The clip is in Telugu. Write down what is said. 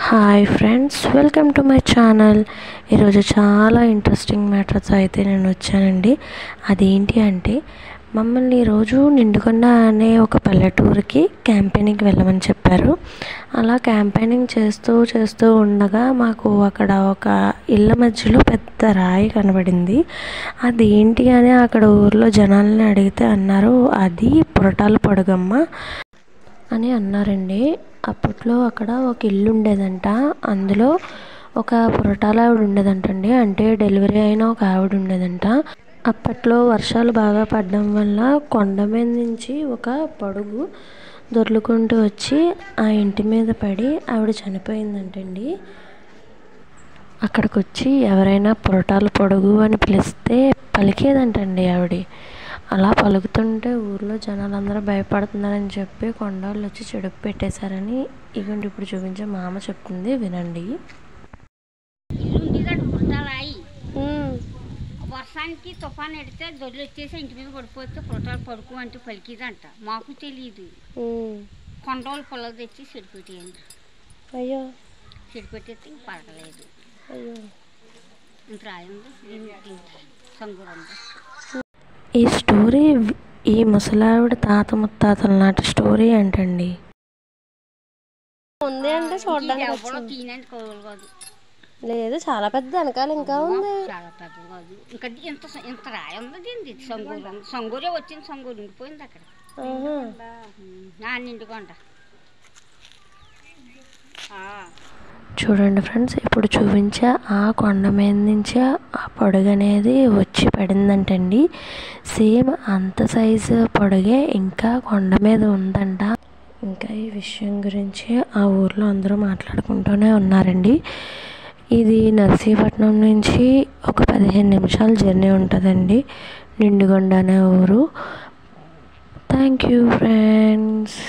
Hi friends, welcome to my channel. ఈరోజు చాలా ఇంట్రెస్టింగ్ మ్యాటర్స్ అయితే నేను వచ్చానండి. అదేంటి అంటే, మమ్మల్ని ఈరోజు నిండుకొండ అనే ఒక పల్లెటూరికి క్యాంపెయినింగ్కి వెళ్ళమని చెప్పారు. అలా క్యాంపెయినింగ్ చేస్తూ ఉండగా మాకు అక్కడ ఒక ఇళ్ళ మధ్యలో పెద్ద రాయి కనబడింది. అదేంటి అని అక్కడ ఊర్లో జనాల్ని అడిగితే అన్నారు, అది పురటాల పొడగమ్మ అని అన్నారండి. అప్పట్లో అక్కడ ఒక ఇల్లు ఉండేదంట. అందులో ఒక పురటాల ఆవిడ ఉండేదంటండి. అంటే డెలివరీ అయిన ఒక ఆవిడ ఉండేదంట. అప్పట్లో వర్షాలు బాగా పడడం వల్ల కొండ మీద నుంచి ఒక పొడుగు దొర్లుకుంటూ వచ్చి ఆ ఇంటి మీద పడి ఆవిడ చనిపోయిందంటండి. అక్కడికి వచ్చి ఎవరైనా పురటాల పొడుగు అని పిలిస్తే పలికేదంటండి ఆవిడ. అలా పలుకుతుంటే ఊర్లో జనాలందరూ భయపడుతున్నారని చెప్పి కొండవాళ్ళు వచ్చి చెడుపు పెట్టేశారని ఇగోండి ఇప్పుడు చూపించే మా అమ్మ చెప్తుంది, వినండి. వర్షానికి తుఫాన్ ఎడితే దొడ్లు వచ్చేసి ఇంటి మీద పడిపోతే పురటాలు పడుకు అంటే పలికిదంట. మాకు తెలియదు. కొండవాళ్ళు పొలాలు తెచ్చి చెడిపెట్టేయండి. అయ్యో, చెడిపెట్టేస్తే ఇంక పడలేదు. అయ్యో, ఇంక రాయండి సంగురండి. ఈ స్టోరీ ఈ ముసలావిడ తాత ముత్తాతల నాటి స్టోరీ ఏంటండి. ఉంది అంటే చూడడానికి తీనండి కోలు కాదు, లేదు చాలా పెద్ద వెనకాల ఇంకా ఉంది. చాలా పెద్దది కాదు. ఇంకా ఇంత రాయి ఉంది దీన్ని. సంగూరే వచ్చింది. సంగూరు ఉండిపోయింది అక్కడ. నిండుకొండ చూడండి ఫ్రెండ్స్, ఇప్పుడు చూపించే ఆ కొండ మీద నుంచి ఆ పొడుగు అనేది వచ్చి పడిందంటండి. సేమ్ అంత సైజు పొడుగే ఇంకా కొండ మీద ఉందంట. ఇంకా ఈ విషయం గురించి ఆ ఊర్లో అందరూ మాట్లాడుకుంటూనే ఉన్నారండి. ఇది నర్సీపట్నం నుంచి ఒక 15 నిమిషాల జర్నీ ఉంటుందండి, నిండుకొండ అనే ఊరు. Thank you friends.